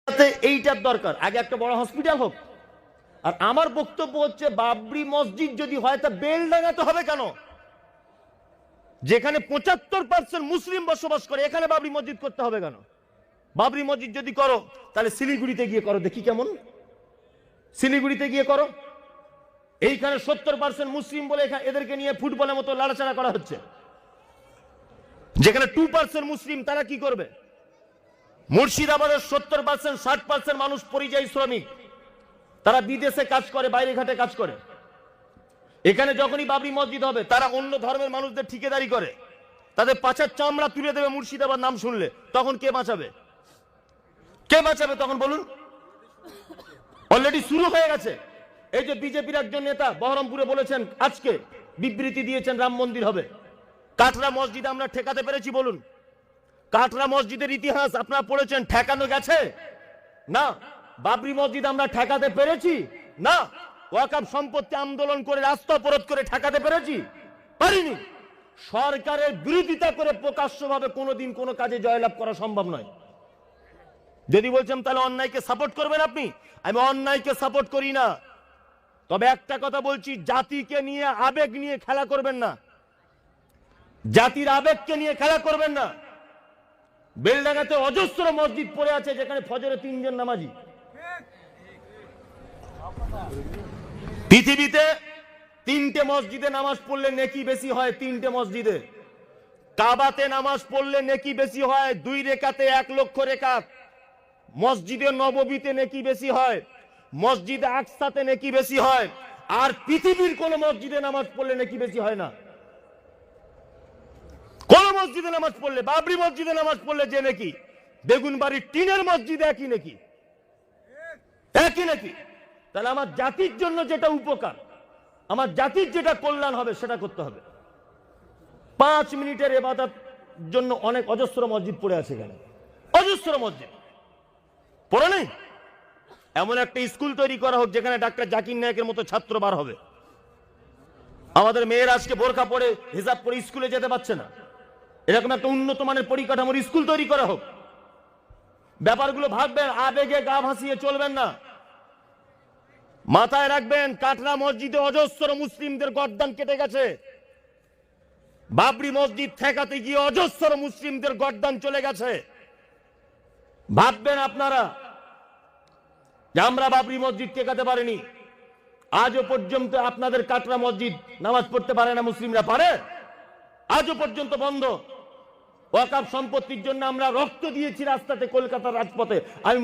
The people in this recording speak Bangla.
এইটার দরকার, আগে একটা বড় হসপিটাল হোক। আর আমার বক্তব্য হচ্ছে বাবরি মসজিদ যদি হয় তা বেলডাঙ্গাতে হবে কেন? যেখানে 75% মুসলিম বসবাস করে এখানে বাবরি মসজিদ করতে হবে কেন? বাবরি মসজিদ যদি করো তাহলে শিলিগুড়িতে গিয়ে করো, দেখি কেমন। শিলিগুড়িতে গিয়ে করো। এইখানে 70% মুসলিম বলে এদেরকে নিয়ে ফুটবলের মতো লাড়াচাড়া করা হচ্ছে। যেখানে 2% মুসলিম, তারা কি করবে? মুর্শিদাবাদের 70% 60% মানুষ পরিযায়ী শ্রমিক, তারা বিদেশে কাজ করে, বাইরে ঘাটে কাজ করে। এখানে যখনই বাবরি মসজিদ হবে তারা অন্য ধর্মের মানুষদের ঠিকাদারি করে, তাদের পাছার চামড়া তুলে দেবে মুর্শিদাবাদ নাম শুনলে। তখন কে বাঁচাবে? কে বাঁচাবে তখন বলুন? অলরেডি শুরু হয়ে গেছে। এই যে বিজেপির একজন নেতা বহরমপুরে বলেছেন, আজকে বিবৃতি দিয়েছেন রাম মন্দির হবে। কাটরা মসজিদ আমরা ঠেকাতে পেরেছি বলুন? কাটরা মসজিদের ইতিহাস আপনারা পড়েছেন, ঠেকানো গেছে না। বাবরি মসজিদ আমরা ঠেকাতে পেরেছি না। ওয়াকফ সম্পত্তি আন্দোলন করে রাস্তা অবরোধ করে ঠেকাতে পেরেছি? পারিনি। সরকারের বিরোধিতা করে প্রকাশ্যভাবে কোনোদিন কোনো কাজে জয়লাভ করা সম্ভব নয়। যদি বলছেন তাহলে অন্যায়কে সাপোর্ট করবেন আপনি, আমি অন্যায়কে সাপোর্ট করি না। তবে একটা কথা বলছি, জাতিকে নিয়ে আবেগ নিয়ে খেলা করবেন না, জাতির আবেগকে নিয়ে খেলা করবেন না। বেলডাঙ্গাতে অজস্র মসজিদ পড়ে আছে যেখানে ফজরে 3 জন নামাজি। পৃথিবীতে 3টে মসজিদে নামাজ পড়লে নেকি বেশি হয়। 3টে মসজিদে। কাবাতে নামাজ পড়লে নেকি বেশি হয় 2 রেকাতে 1 লক্ষ রেকাত। মসজিদে নববীতে নেকি বেশি হয়, মসজিদে আকসাতে নেকি বেশি হয়। আর পৃথিবীর কোন মসজিদে নামাজ পড়লে নেকি বেশি হয় না। কোন মসজিদে নামাজ পড়লে, বাবরি মসজিদে নামাজ পড়লে যে নাকি, বেগুনবাড়ির টিনের মসজিদে একই নাকি, একই নাকি। তাহলে আমার জাতির জন্য যেটা উপকার, আমার জাতির যেটা কল্যাণ হবে সেটা করতে হবে। 5 মিনিটের ইবাদত জন্য অনেক অজস্র মসজিদ পড়ে আছে এখানে, অজস্র মসজিদ পড়ে নেই। এমন একটা স্কুল তৈরি করা হোক যেখানে ডাক্তার জাকির নায়কের মতো ছাত্র বার হবে। আমাদের মেয়েরা আজকে বোরকা পরে হিজাব পরে স্কুলে যেতে পারছে না, এরকম একটা উন্নত মানের পরিকাঠামোর স্কুল তৈরি করা হোক। ব্যাপারগুলো ভাববেন, আবেগে গা ভাসিয়ে চলবেন না। মাথায় রাখবেন, কাটরা মসজিদে অজস্র মুসলিমদের গর্দান কেটে গেছে। বাবরি মসজিদ ঠেকাতে গিয়ে অজস্র মুসলিমদের গর্দান চলে গেছে। ভাববেন আপনারা যে আমরা বাবরি মসজিদ ঠেকাতে পারিনি। আজও পর্যন্ত আপনাদের কাটরা মসজিদ নামাজ পড়তে পারে না মুসলিমরা, পারে? আজও পর্যন্ত বন্ধ। ওয়াকফ সম্পত্তির জন্য আমরা রক্ত দিয়েছি রাস্তাতে, কলকাতার রাজপথে। আমি